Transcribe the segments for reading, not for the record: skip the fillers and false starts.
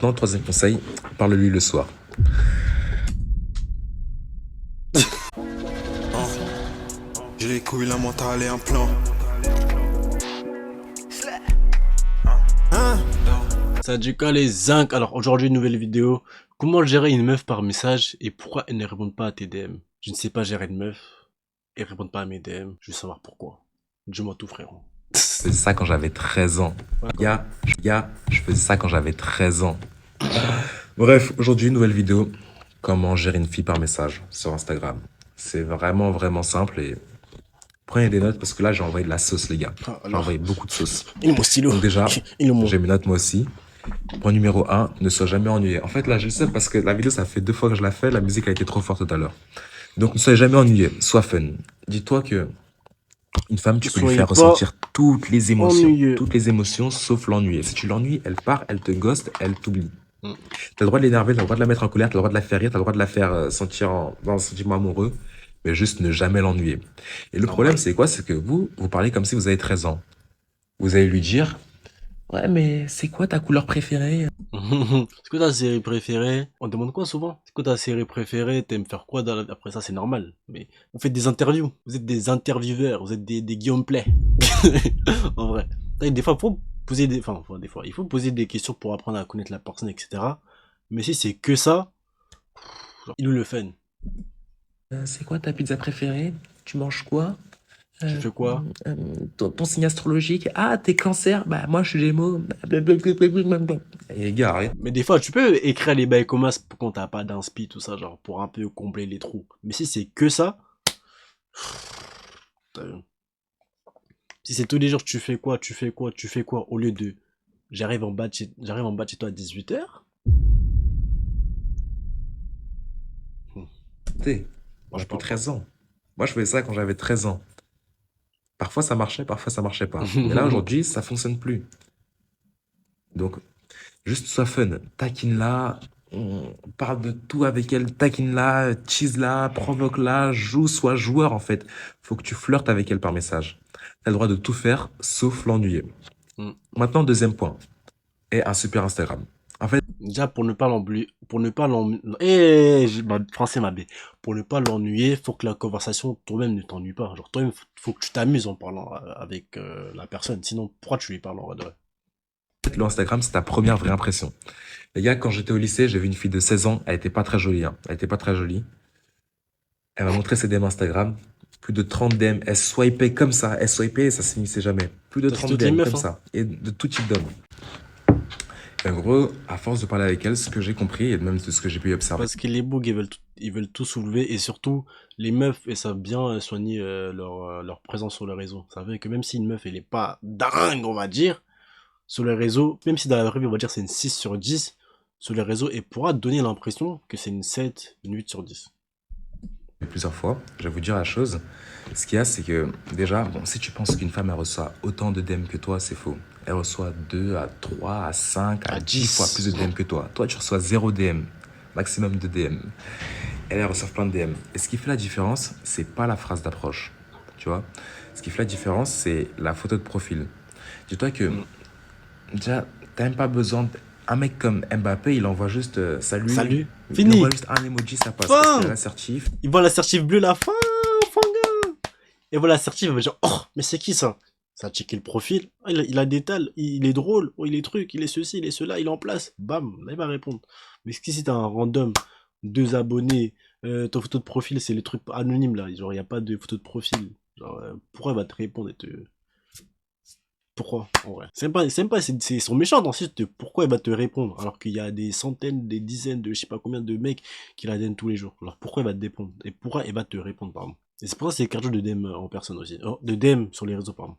Non, troisième conseil, parle-lui le soir. J'ai les couilles, la mentale et un plan. Ça du cas les zincs. Alors aujourd'hui une nouvelle vidéo. Comment gérer une meuf par message et pourquoi elle ne répond pas à tes DM? Je ne sais pas gérer une meuf et répondre pas à mes DM. Je veux savoir pourquoi. Dis-moi tout frérot. Je faisais ça quand j'avais 13 ans. Je faisais ça quand j'avais 13 ans. Bref, aujourd'hui, nouvelle vidéo. Comment gérer une fille par message sur Instagram. C'est vraiment, vraiment simple et prenez des notes parce que là, j'ai envoyé de la sauce, les gars. J'ai envoyé beaucoup de sauce. Il est mon stylo. Donc déjà, Il est mon. j'ai mes notes moi aussi. Point numéro 1, ne sois jamais ennuyé. En fait, là, je le sais parce que la vidéo, ça fait 2 fois que je la fais. La musique a été trop forte tout à l'heure. Donc, ne soyez jamais ennuyé. Sois fun. Dis-toi que une femme, tu peux lui Soyez faire pas ressentir toutes les ennuyeux. émotions sauf l'ennui. Si tu l'ennuies, elle part, elle te ghost, elle t'oublie. Mm. T'as le droit de l'énerver, t'as le droit de la mettre en colère, t'as le droit de la faire rire, t'as le droit de la faire sentir dans un sentiment amoureux, mais juste ne jamais l'ennuyer. Et le problème, c'est quoi? C'est que vous parlez comme si vous avez 13 ans. Vous allez lui dire, ouais, mais c'est quoi ta couleur préférée? C'est quoi ta série préférée? On demande quoi souvent? C'est quoi ta série préférée? T'aimes faire quoi après ça? C'est normal. Mais vous faites des interviews. Vous êtes des intervieweurs. Vous êtes des Guillaume Play. En vrai. Des fois, faut poser des, enfin, des fois, il faut poser des questions pour apprendre à connaître la personne, etc. Mais si c'est que ça, genre, il nous le fait. C'est quoi ta pizza préférée? Tu manges quoi? Tu fais quoi? Ton signe astrologique? Ah, t'es cancer? Bah, moi, je suis gémeaux. Et les gars, arrête. Mais des fois, tu peux écrire les bails comme ça quand t'as pas d'inspi, tout ça, genre, pour un peu combler les trous. Mais si c'est que ça, t'as vu. Si c'est tous les jours, tu fais quoi, tu fais quoi, tu fais quoi, au lieu de j'arrive en bas de chez toi à 18h. Moi, j'ai plus 13 ans. Moi, je faisais ça quand j'avais 13 ans. Parfois, ça marchait pas. Mais là, aujourd'hui, ça fonctionne plus. Donc, juste sois fun. Taquine-la, on parle de tout avec elle. Taquine-la, tease-la, provoque-la, joue, sois joueur, en fait. Faut que tu flirtes avec elle par message. T'as le droit de tout faire, sauf l'ennuyer. Mm. Maintenant, deuxième point. Et un super Instagram. En fait, Déjà, pour ne pas l'ennuyer, français ma bé. Pour ne pas l'ennuyer, faut que la conversation, toi-même, ne t'ennuie pas. Genre, toi-même, faut que tu t'amuses en parlant avec la personne. Sinon, pourquoi tu lui parles en vrai de vrai? le Instagram, c'est ta première vraie impression. Les gars, quand j'étais au lycée, j'ai vu une fille de 16 ans. Elle était pas très jolie, hein. Elle était pas très jolie. Elle m'a montré ses DM Instagram. Plus de 30 DM. Elle swipait comme ça. Elle swipait et ça se finissait jamais. Plus de Ça, c'est 30 toutes les DM meufs, comme hein. ça. Et de tout type d'hommes. Et en gros, à force de parler avec elle, ce que j'ai compris et même de ce que j'ai pu observer, Parce que les bugs, ils veulent tout soulever. Et surtout, les meufs, elles savent bien soigner leur présence sur le réseau. Ça veut dire que même si une meuf, elle est pas dingue, on va dire, sur les réseaux, même si dans la vraie vie, on va dire c'est une 6 sur 10, sur les réseaux, elle pourra donner l'impression que c'est une 7, une 8 sur 10. plusieurs fois, je vais vous dire la chose. Ce qu'il y a, c'est que déjà, bon, si tu penses qu'une femme elle reçoit autant de DM que toi, c'est faux. Elle reçoit 2 à 3 à 5 à À 10 10. fois plus de DM que toi. Toi, tu reçois 0 DM, maximum de DM. Elle reçoit plein de DM. Et ce qui fait la différence, c'est pas la phrase d'approche. Tu vois? Ce qui fait la différence, c'est la photo de profil. Dis-toi que Mm. déjà, t'as même pas besoin un mec comme Mbappé, il envoie juste salut. Salut. Il Fini. envoie juste un emoji, ça passe. Fin. Parce qu'il est assertif. Il voit l'assertif bleu la fin, gars. Et voilà l'assertif, il va dire, oh, mais c'est qui ça? Ça a checké le profil. Ah, il a des tals, il est drôle, oh, il est truc, il est ceci, il est cela, il est en place. Bam, là il va répondre. Mais si t'as un random, 2 abonnés, ton photo de profil, c'est les trucs anonymes là. Genre, il n'y a pas de photo de profil. Genre, pourquoi il va te répondre Pourquoi en vrai? Ils sont méchants dans ce site de pourquoi il va te répondre alors qu'il y a des centaines, des dizaines de je sais pas combien de mecs qui la donnent tous les jours. Alors pourquoi il va te répondre? Et pourquoi il va te répondre, pardon? Et c'est pour ça que c'est cardio de DM en personne aussi. Oh, de DM sur les réseaux, pardon.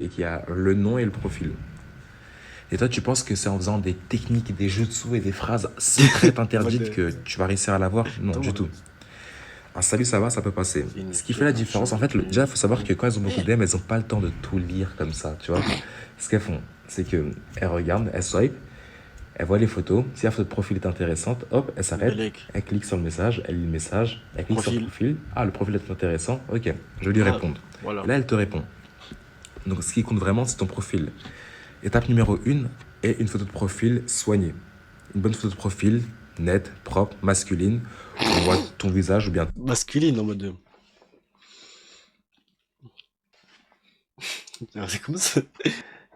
Et qu'il y a le nom et le profil. Et toi, tu penses que c'est en faisant des techniques, des jeux de sous et des phrases secrètes interdites que tu vas réussir à l'avoir? Non, du tout. Un salut, ça va, ça peut passer. Ce qui fait la différence, en fait, déjà, il faut savoir que quand elles ont beaucoup d'AIM, elles n'ont pas le temps de tout lire comme ça, tu vois. Ce qu'elles font, c'est qu'elles regardent, elles swipe, elles voient les photos. Si la photo de profil est intéressante, hop, elle s'arrête, elle clique sur le message, elle lit le message, elle clique sur le profil. Ah, le profil est intéressant, ok, je vais lui répondre. Voilà. Et là, elle te répond. Donc, ce qui compte vraiment, c'est ton profil. Étape numéro 1, et une photo de profil soignée. Une bonne photo de profil, nette, propre, masculine. On voit ton visage ou bien Masculine en mode. C'est comme ça.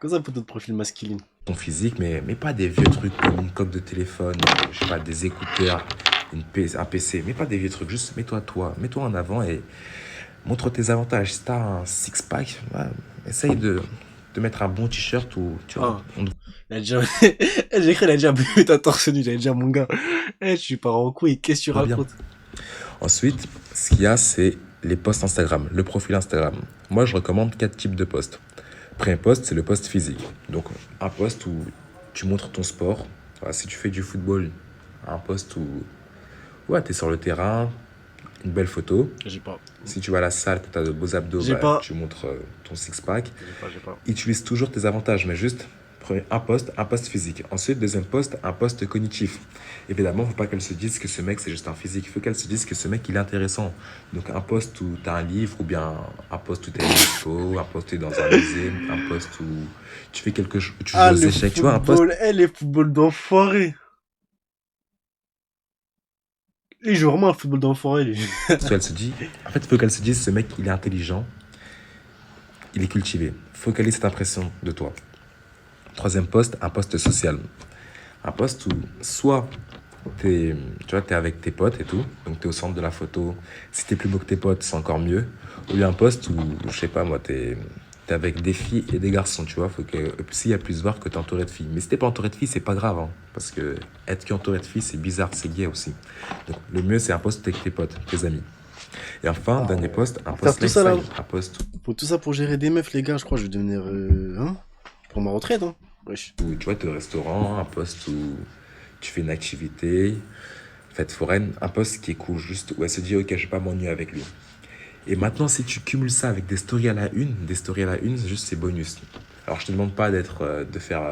Comme ça, photo de profil masculine. ton physique, mais pas des vieux trucs comme une coque de téléphone, je sais pas, des écouteurs, un PC, mais pas des vieux trucs. Juste mets-toi en avant et montre tes avantages. Si t'as un six-pack, ouais, essaye de mettre un bon t-shirt ou tu vois, Ah. Il a déjà. J'ai cru, il a déjà bu ta torse nu. J'allais dire, mon gars. Je suis pas en couille. Qu'est-ce que tu va bien. racontes? Ensuite, ce qu'il y a, c'est les posts Instagram, le profil Instagram. Moi, je recommande 4 types de posts. Premier post, c'est le post physique. Donc, un post où tu montres ton sport. Voilà, si tu fais du football, un post où ouais, tu es sur le terrain, une belle photo. J'ai pas. Si tu vas à la salle, que tu as de beaux abdos, tu montres ton six-pack. J'ai pas. Utilise toujours tes avantages, mais juste un post physique. Ensuite, deuxième post, un post cognitif. Évidemment, il ne faut pas qu'elle se dise que ce mec, c'est juste un physique. Il faut qu'elle se dise que ce mec, il est intéressant. Donc, un post où tu as un livre, ou bien un post où tu as une expo, un post où tu es dans un musée, un post où tu fais quelque chose, tu joues aux échecs. Tu vois, un post. Les footballs d'enfoiré. Il joue vraiment un football d'enfoiré, lui. Elle se dit, en fait, il faut qu'elle se dise, ce mec, il est intelligent, il est cultivé. Il faut qu'elle ait cette impression de toi. Troisième poste, un poste social. Un poste où soit tu es avec tes potes et tout, donc tu es au centre de la photo. Si tu es plus beau que tes potes, c'est encore mieux. Ou bien un poste où, je sais pas moi, tu es avec des filles et des garçons, tu vois. Faut que s'il y a plus voir que tu es entouré de filles. Mais si t'es pas entouré de filles, c'est pas grave, hein, parce que être entouré de filles, c'est bizarre, c'est gay aussi. Donc le mieux, c'est un poste avec tes potes, tes amis. Et enfin, dernier poste, un poste tout ça, là. lifestyle, un poste Pour tout ça, pour gérer des meufs, les gars, je crois que je vais devenir. Pour ma retraite, hein. Wesh. où tu vois, tu es au restaurant, un poste où tu fais une activité, fête foraine, un poste qui est cool, juste où elle se dit, ok, je vais pas m'ennuyer avec lui. Et maintenant, si tu cumules ça avec des stories à la une, juste c'est bonus. Alors, je te demande pas de faire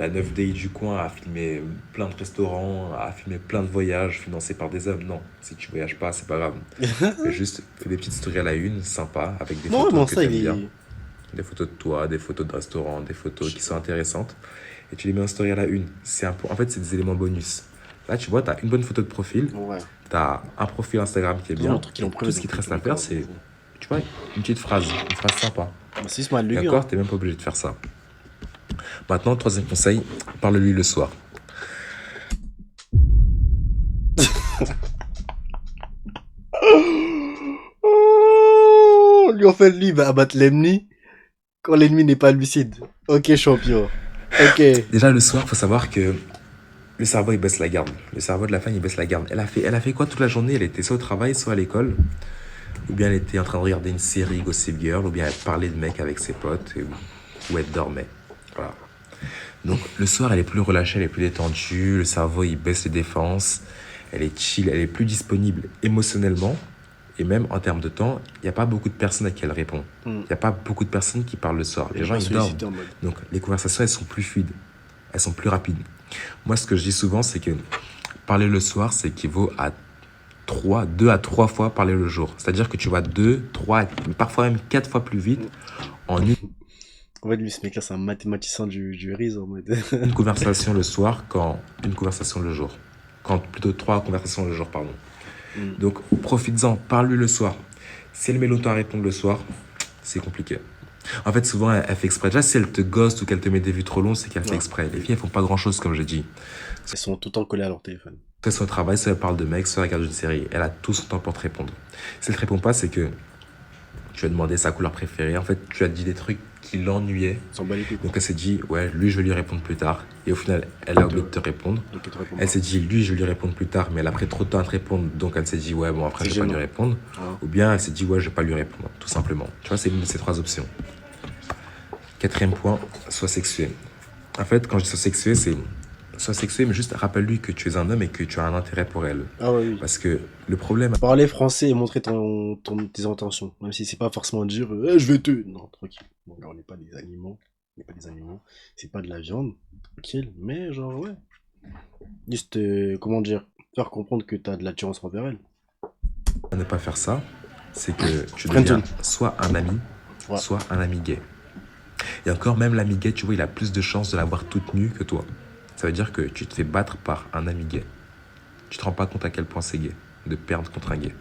la 9 day du coin à filmer plein de restaurants, à filmer plein de voyages financés par des hommes. Non, si tu voyages pas, c'est pas grave. Mais juste, fais des petites stories à la une, sympa, avec des photos que tu aimes bien. Des photos de toi, des photos de restaurants, des photos qui sont intéressantes. Et tu les mets en story à la une. En fait, c'est des éléments bonus. Là, tu vois, tu as une bonne photo de profil. Ouais. Tu as un profil Instagram qui est bien. Tout ce qui te reste à faire, c'est, tu vois, une petite phrase. Une phrase sympa. D'accord, tu n'es même pas obligé de faire ça. Maintenant, troisième conseil, parle-lui le soir. Lui, en fait, lui, il va abattre l'ennemi quand l'ennemi n'est pas lucide. Ok, champion. Ok. Déjà, le soir, il faut savoir que le cerveau, il baisse la garde. Le cerveau de la femme, il baisse la garde. Elle a fait quoi toute la journée? Elle était soit au travail, soit à l'école. Ou bien elle était en train de regarder une série Gossip Girl. Ou bien elle parlait de mec avec ses potes. Ou elle dormait. Voilà. Donc, le soir, elle est plus relâchée, elle est plus détendue. Le cerveau, il baisse les défenses. Elle est chill, elle est plus disponible émotionnellement. Et même en termes de temps, il n'y a pas beaucoup de personnes à qui elle répond. Il n'y a pas beaucoup de personnes qui parlent le soir. Les gens, ils dorment. Donc, les conversations, elles sont plus fluides. Elles sont plus rapides. Moi, ce que je dis souvent, c'est que parler le soir, c'est équivaut à 2 à 3 fois parler le jour. C'est-à-dire que tu vas 2, 3, parfois même 4 fois plus vite en une... En fait, lui, ce mec-là, c'est un mathématicien du RIS en mode. une conversation le soir qu'en une conversation le jour. Plutôt 3 conversations le jour, pardon. Donc, profites-en, parle-lui le soir. Si elle met longtemps à répondre le soir, c'est compliqué. En fait, souvent, elle fait exprès. Déjà, si elle te ghost ou qu'elle te met des vues trop longues, c'est qu'elle fait exprès. Les filles, elles font pas grand-chose, comme j'ai dit. Elles sont tout le temps collées à leur téléphone. Soit au travail, soit elle parle de mec, soit elle regarde une série. Elle a tout son temps pour te répondre. Si elle te répond pas, c'est que tu as demandé sa couleur préférée. En fait, tu as dit des trucs qui l'ennuyaient. Donc elle s'est dit, ouais, lui, je vais lui répondre plus tard. Et au final, elle a oublié de te répondre. Elle s'est dit, lui, je vais lui répondre plus tard, mais elle a pris trop de temps à te répondre. Donc elle s'est dit, ouais, bon, après, je vais pas lui répondre. Ou bien elle s'est dit, ouais, je vais pas lui répondre, tout simplement. Tu vois, c'est une de ces 3 options. Quatrième point, sois sexué. En fait, quand je dis sois sexué, c'est sois sexué, mais juste rappelle-lui que tu es un homme et que tu as un intérêt pour elle. Ah ouais, oui. Parce que le problème... Parler français et montrer tes intentions. Même si c'est pas forcément dire je vais te... Non, tranquille. Bon, là, on n'est pas des animaux. On n'est pas des animaux. C'est pas de la viande. Tranquille. Mais genre, ouais. Juste, comment dire, faire comprendre que t'as de l'attirance envers elle. Ne pas faire ça, c'est que tu deviens soit un ami, soit un ami gay. Et encore, même l'ami gay, tu vois, il a plus de chances de la voir toute nue que toi. Ça veut dire que tu te fais battre par un ami gay. Tu te rends pas compte à quel point c'est gay de perdre contre un gay.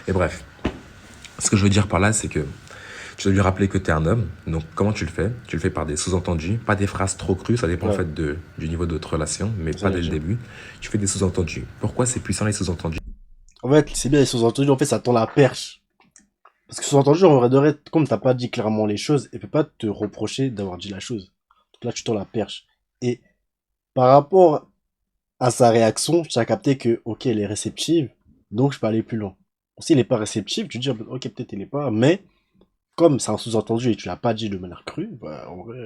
Et bref, ce que je veux dire par là, c'est que tu dois lui rappeler que tu es un homme. Donc, comment tu le fais? Tu le fais par des sous-entendus, pas des phrases trop crues. Ça dépend en Ouais. fait du niveau de votre relation, mais Ça pas veut dès le dire. début. Tu fais des sous-entendus. Pourquoi c'est puissant les sous-entendus? En fait, c'est bien les sous-entendus, en fait, ça tend la perche. Parce que sous-entendu, en vrai de vrai, comme t'as pas dit clairement les choses, elle peut pas te reprocher d'avoir dit la chose. Donc là, tu tends la perche. Et par rapport à sa réaction, tu as capté que, ok, elle est réceptive, donc je peux aller plus loin. S'il est pas réceptif, tu te dis, ok, peut-être il est pas, mais comme c'est un sous-entendu et tu l'as pas dit de manière crue, bah, en vrai,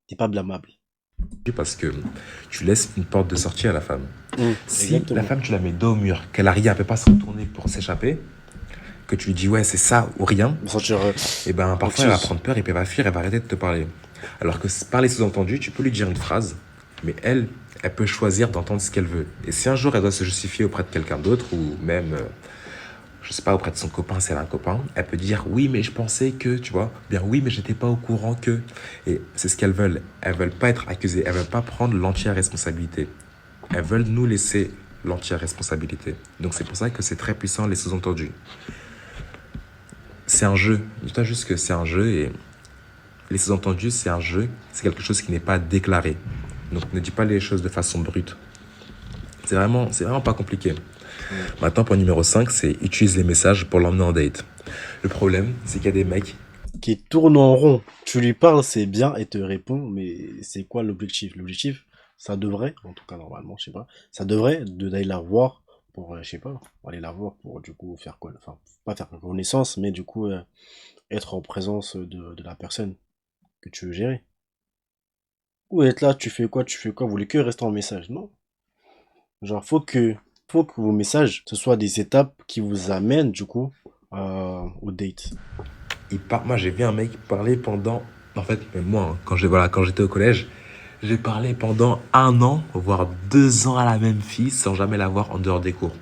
t'es pas blâmable. Parce que tu laisses une porte de sortie à la femme. Si la Exactement. femme, tu la mets dos au mur, qu'elle a rien, elle peut pas se retourner pour s'échapper, que tu lui dis ouais, c'est ça ou rien, Me sentir, et ben parfois elle va anxieuse. prendre peur et puis elle va fuir, elle va arrêter de te parler. Alors que par les sous-entendus, tu peux lui dire une phrase, mais elle peut choisir d'entendre ce qu'elle veut. Et si un jour elle doit se justifier auprès de quelqu'un d'autre, ou même, je sais pas, auprès de son copain, si elle a un copain, elle peut dire oui, mais je pensais que, tu vois, bien oui, mais j'étais pas au courant que. Et c'est ce qu'elles veulent. Elles veulent pas être accusées, elles veulent pas prendre l'entière responsabilité. Elles veulent nous laisser l'entière responsabilité. Donc c'est pour ça que c'est très puissant les sous-entendus. C'est un jeu. Dis-toi juste que c'est un jeu et les sous-entendus, c'est un jeu, c'est quelque chose qui n'est pas déclaré. Donc ne dis pas les choses de façon brute. C'est vraiment pas compliqué. Maintenant, point numéro 5, c'est utilise les messages pour l'emmener en date. Le problème, c'est qu'il y a des mecs, Qui tourne en rond. Tu lui parles, c'est bien, et te répond, mais c'est quoi l'objectif? L'objectif, ça devrait, en tout cas normalement, je sais pas, ça devrait d'aller la voir pour, je sais pas, aller la voir pour du coup faire quoi, enfin, pas faire connaissance, mais du coup être en présence de la personne que tu veux gérer. Ou être là, tu fais quoi, vous voulez que rester en message? Non. Genre, faut que vos messages, ce soit des étapes qui vous amènent du coup au date. moi j'ai vu un mec parler pendant, en fait, même moi, hein, quand j'étais au collège, j'ai parlé pendant 1 an, voire 2 ans à la même fille sans jamais la voir en dehors des cours.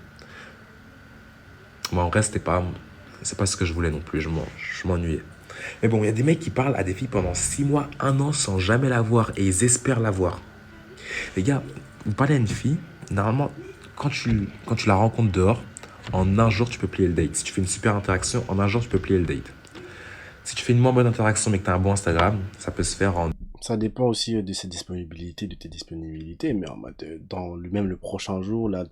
Moi, en vrai, c'est pas ce que je voulais non plus, je m'ennuyais. Mais bon, il y a des mecs qui parlent à des filles pendant 6 mois, 1 an sans jamais la voir et ils espèrent la voir. Les gars, vous parlez à une fille, normalement, quand tu la rencontres dehors, en un jour, tu peux plier le date. Si tu fais une super interaction, en un jour, tu peux plier le date. Si tu fais une moins bonne interaction mais que tu as un bon Instagram, ça peut se faire en... Ça dépend aussi de ses disponibilités, de tes disponibilités, mais en mode, dans même le prochain jour, même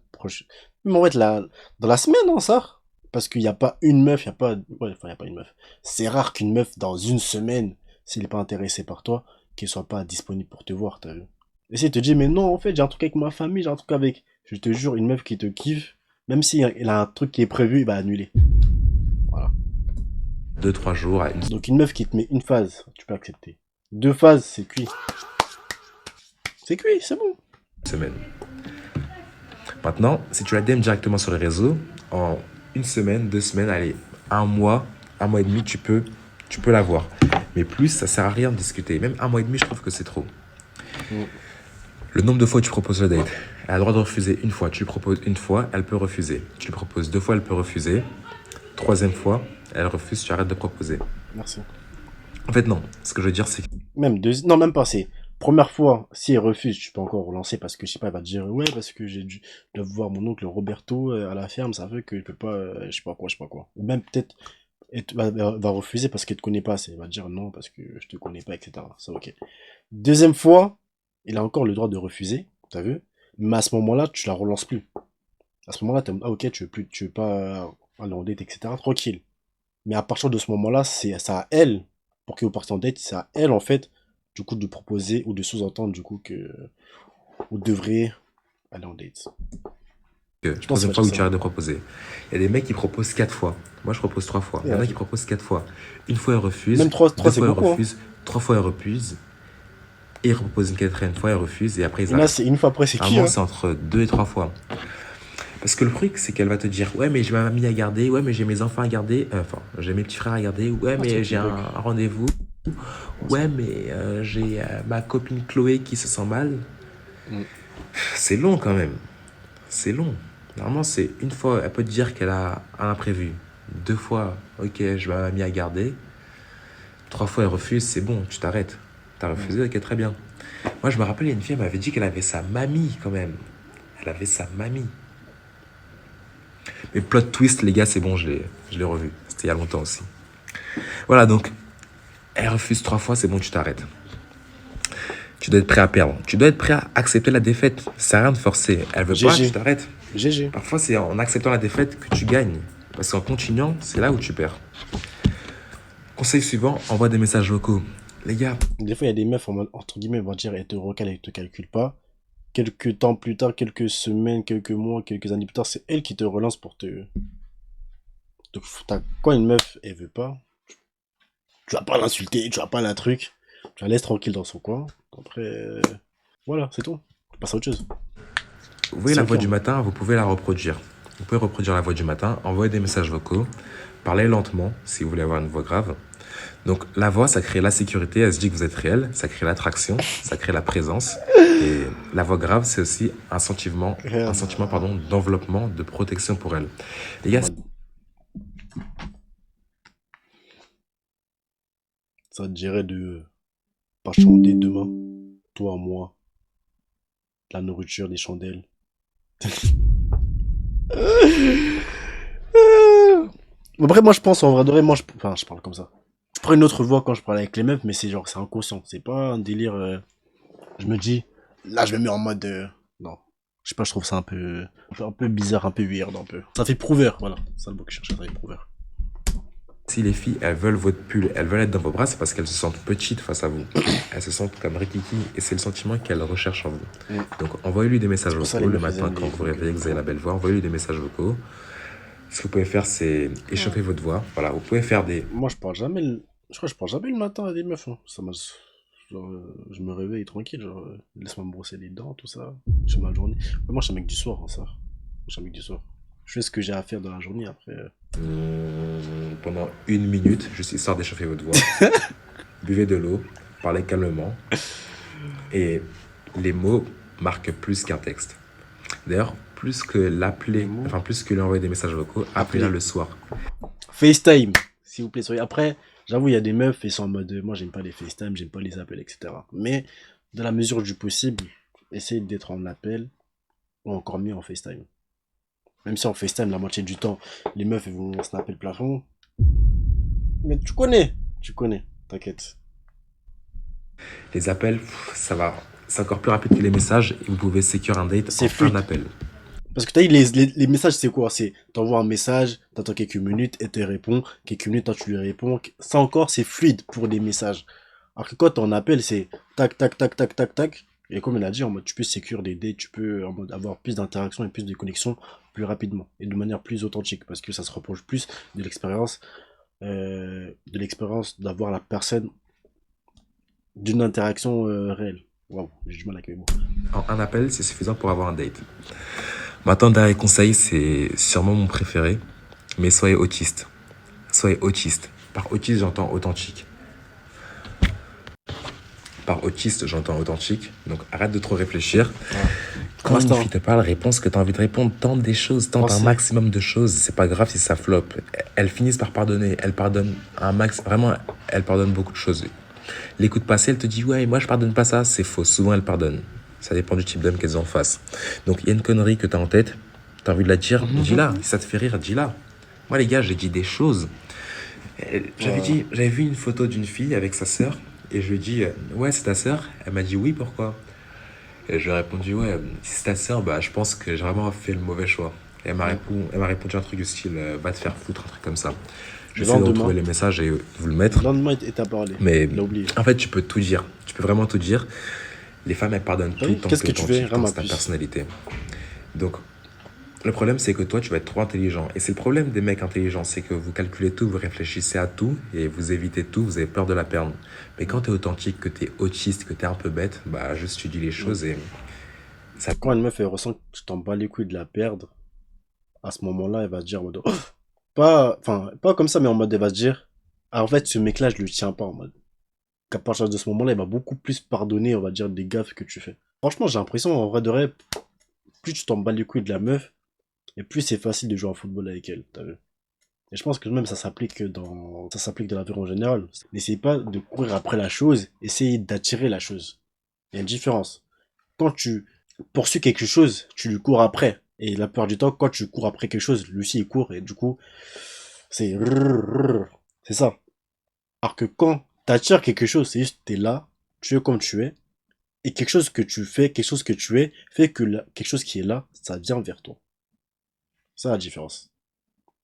en fait, dans la semaine, hein, ça. Parce qu'il n'y a pas une meuf, il n'y a pas, ouais, enfin, il y a pas une meuf. C'est rare qu'une meuf, dans une semaine, s'il n'est pas intéressé par toi, qu'elle soit pas disponible pour te voir, t'as vu. Et si elle te dit, mais non, en fait, j'ai un truc avec ma famille, j'ai un truc avec, je te jure, une meuf qui te kiffe, même si elle a un truc qui est prévu, il va annuler. Voilà. 2-3 jours à une Donc une meuf qui te met une phase, tu peux accepter. Deux phases, c'est cuit. C'est cuit, c'est bon. semaine. Maintenant, si tu la DM directement sur les réseaux, en une semaine, 2 semaines, allez, un mois et demi, tu peux la voir. Mais plus, ça sert à rien de discuter. Même un mois et demi, je trouve que c'est trop. Mm. Le nombre de fois où tu proposes le date, elle a le droit de refuser une fois. Tu lui proposes une fois, elle peut refuser. Tu lui proposes 2 fois, elle peut refuser. Troisième fois, elle refuse, tu arrêtes de proposer. Merci. En fait, non. Ce que je veux dire, c'est que Non, même pas, c'est première fois, si elle refuse, tu peux encore relancer parce que je sais pas, elle va te dire ouais, parce que je dois voir mon oncle Roberto à la ferme, ça veut que je peux pas, je sais pas quoi, je sais pas quoi. Ou même peut-être, va refuser parce qu'elle te connaît pas, elle va dire non parce que je te connais pas, etc. C'est ok. Deuxième fois, il a encore le droit de refuser, t'as vu? Mais à ce moment-là, tu la relances plus. À ce moment-là, t'es en mode, ah ok, tu veux pas aller en date, etc. Tranquille. Mais à partir de ce moment-là, c'est à elle, pour que vous partiez en date, c'est à elle, en fait, du coup, de proposer ou de sous-entendre, du coup, que vous devrez aller en date. Je pense que troisième c'est fois où pas tu ça. arrêtes de proposer. Il y a des mecs qui proposent 4 fois. Moi, je propose 3 fois. Il y en a qui proposent 4 fois. Une fois, elle refuse. Même 3, Deux c'est fois, elle beaucoup, hein. refuse. 3 fois, elle refuse. Et ils reproposent une quatrième fois, elle refuse. Et après, Il ils y en a, arrêtent. c'est une fois après, c'est qui, Normalement, hein. c'est entre 2 et 3 fois. Parce que le truc, c'est qu'elle va te dire ouais, mais j'ai ma mamie à garder. Ouais, mais j'ai mes enfants à garder. Enfin, j'ai mes petits frères à garder. Ouais, Ah, mais c'est j'ai bug. un rendez-vous. Ouais, mais j'ai ma copine Chloé qui se sent mal. Mm. C'est long quand même. C'est long. Normalement, c'est une fois, elle peut te dire qu'elle a un imprévu. 2 fois, ok, je vais ma mamie à garder. 3 fois, elle refuse, c'est bon, tu t'arrêtes. T'as refusé, ok, très bien. Moi, je me rappelle, il y a une fille, elle m'avait dit qu'elle avait sa mamie quand même. Elle avait sa mamie. Mais plot twist, les gars, c'est bon, je l'ai revu. C'était il y a longtemps aussi. Voilà, donc, elle refuse 3 fois, c'est bon, tu t'arrêtes. Tu dois être prêt à perdre. Tu dois être prêt à accepter la défaite. Ça sert à rien de forcer. Elle veut pas, GG. tu t'arrêtes. GG. Parfois, c'est en acceptant la défaite que tu gagnes. Parce qu'en continuant, c'est là où tu perds. Conseil suivant, envoie des messages vocaux. Les gars, Des fois, il y a des meufs, en mode, entre guillemets, on va dire, elles te recalent, elles te calculent pas. Quelques temps plus tard, quelques semaines, quelques mois, quelques années plus tard, c'est elle qui te relance pour Quand une meuf, elle veut pas, tu vas pas l'insulter, tu vas pas la truc. Tu la laisses tranquille dans son coin. Après, voilà, c'est tout. Tu passes à autre chose. vous voyez la voix Simple. du matin, vous pouvez la reproduire. Vous pouvez reproduire la voix du matin, envoyer des messages vocaux, parler lentement si vous voulez avoir une voix grave. Donc la voix, ça crée la sécurité, elle se dit que vous êtes réel, ça crée l'attraction, ça crée la présence. Et la voix grave, c'est aussi un sentiment pardon, d'enveloppement, de protection pour elle. Les gars, Ça te dirait de pas chander demain, toi, moi, la nourriture, des chandelles. Après, moi, je pense, en vrai de vrai, enfin, je parle comme ça. Je prends une autre voix quand je parle avec les meufs, mais c'est genre, c'est inconscient. C'est pas un délire. Je me dis, là, je me mets en mode. Non. Je sais pas, je trouve ça un peu bizarre, un peu weird, un peu. Ça fait prouveur, voilà. C'est ça le mot que je cherchais, ça fait prouveur. si les filles, elles veulent votre pull, elles veulent être dans vos bras, c'est parce qu'elles se sentent petites face à vous. Elles se sentent comme Rikiki et c'est le sentiment qu'elles recherchent en vous. Mm. Donc envoyez-lui des messages C'est pour ça, vocaux les le meufs, elles matin aiment quand les- vous réveillez, que vous avez la belle voix. Envoyez-lui des messages vocaux. Ce que vous pouvez faire, c'est échauffer votre voix. Voilà, vous pouvez faire des... Moi, je parle jamais je crois que je parle jamais le matin à des meufs, hein. Genre, je me réveille tranquille, genre, laisse-moi me brosser les dents, tout ça. Je fais ma journée. Mais moi, je suis un mec du soir, hein, ça. Je suis un mec du soir. Je fais ce que j'ai à faire dans la journée, après. pendant 1 minute, juste histoire d'échauffer votre voix. Buvez de l'eau, parlez calmement. Et les mots marquent plus qu'un texte. D'ailleurs, plus que l'appeler, enfin plus que lui envoyer des messages vocaux, appelez-la le soir. FaceTime, s'il vous plaît. Après, j'avoue, il y a des meufs, ils sont en mode, moi, j'aime pas les FaceTime, j'aime pas les appels, etc. Mais, dans la mesure du possible, essayez d'être en appel, ou encore mieux en FaceTime. Même si en FaceTime, la moitié du temps, les meufs, elles vont snapper le plafond. Mais tu connais, t'inquiète. Les appels, ça va. C'est encore plus rapide que les messages et vous pouvez secure un date C'est en fluide. un appel. Parce que t'as les messages, c'est quoi? C'est t'envoies un message, t'attends quelques minutes, elle te répond, quelques minutes, toi tu lui réponds. Ça encore, c'est fluide pour des messages. Alors que quand on appelle, c'est tac, tac, tac, tac, tac, tac. Et comme elle a dit, en mode, tu peux sécure des dates, tu peux en mode, avoir plus d'interactions et plus de connexions plus rapidement et de manière plus authentique parce que ça se rapproche plus de l'expérience d'avoir la personne d'une interaction réelle. Waouh, j'ai du mal avec mes mots. En un appel, c'est suffisant pour avoir un date. Maintenant, dernier conseil, c'est sûrement mon préféré, mais soyez autiste. Soyez autiste. Par autiste, j'entends authentique. Par autiste, j'entends authentique. Donc arrête de trop réfléchir. Quand une Instant. fille te parle, réponds ce que tu as envie de répondre. Tente des choses, tente un Pensez. maximum de choses. C'est pas grave si ça floppe. Elles finissent par pardonner. Elles pardonnent un max. Vraiment, elles pardonnent beaucoup de choses. L'écoute passée, elle te dit ouais, moi je pardonne pas ça. C'est faux. Souvent, elles pardonnent. Ça dépend du type d'homme qu'elles ont en face. Donc il y a une connerie que tu as en tête. Tu as envie de la dire, dis-la. Si ça te fait rire, dis-la. Moi, les gars, j'ai dit des choses. J'avais vu une photo d'une fille avec sa sœur. Et je lui ai dit, ouais, c'est ta sœur? Elle m'a dit oui, pourquoi? Et je lui ai répondu, ouais, si c'est ta sœur, bah, je pense que j'ai vraiment fait le mauvais choix. Et elle m'a répondu un truc du style, va te faire foutre, un truc comme ça. Je vais essayer de lendemain. retrouver les messages et vous le mettre. Le lendemain, et t'as parlé. Mais Il a oublié. en fait, tu peux tout dire. Tu peux vraiment tout dire. Les femmes, elles pardonnent tout Oui, tant qu'est-ce que que tu fais? t'es Vraiment dans ta plus. personnalité. Donc, le problème, c'est que toi, tu vas être trop intelligent. Et c'est le problème des mecs intelligents, c'est que vous calculez tout, vous réfléchissez à tout, et vous évitez tout, vous avez peur de la perdre. Mais quand t'es authentique, que t'es autiste, que t'es un peu bête, bah juste tu dis les choses et ça... Quand une meuf, elle ressent que tu t'en bats les couilles de la perdre, à ce moment-là, elle va se dire en mode, oh, pas comme ça, mais en mode, elle va se dire, ah, en fait, ce mec-là, je le tiens pas, en mode. Qu'à partir de ce moment-là, elle va beaucoup plus pardonner, on va dire, des gaffes que tu fais. Franchement, j'ai l'impression, en vrai de vrai, plus tu t'en bats les couilles de la meuf, et plus c'est facile de jouer au football avec elle, t'as vu. Et je pense que même ça s'applique dans la vie en général. N'essayez pas de courir après la chose, essayez d'attirer la chose. Il y a une différence. Quand tu poursuis quelque chose, tu lui cours après. Et la plupart du temps, quand tu cours après quelque chose, lui aussi il court et du coup, c'est ça. Alors que quand tu attires quelque chose, c'est juste t'es là, tu es comme tu es, et quelque chose que tu fais, quelque chose que tu es, fait que quelque chose qui est là, ça vient vers toi. C'est ça la différence.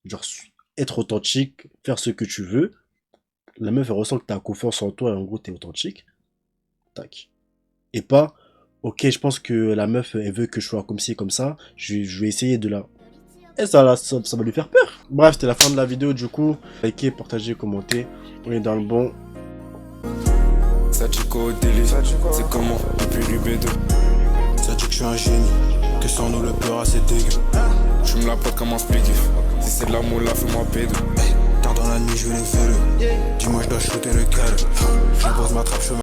Genre, être authentique, faire ce que tu veux, la meuf elle ressent que t'as confiance en toi et en gros t'es authentique, tac. Et pas, ok, je pense que la meuf elle veut que je sois comme ci, comme ça, je vais essayer de la. Et ça va lui faire peur. Bref, c'était la fin de la vidéo du coup. Likez, partagez, commentez. On est dans le bon. Ça dit qu'au délit, c'est comment depuis du B2. Ça dit que je suis un génie, que sans nous le peur assez dégueu. Tu me la potes comme un spligif, si c'est de l'amour là fais-moi pédo. Tard dans la nuit je vais les vélos, dis-moi je dois shooter le calme. Je pose ma trappe, je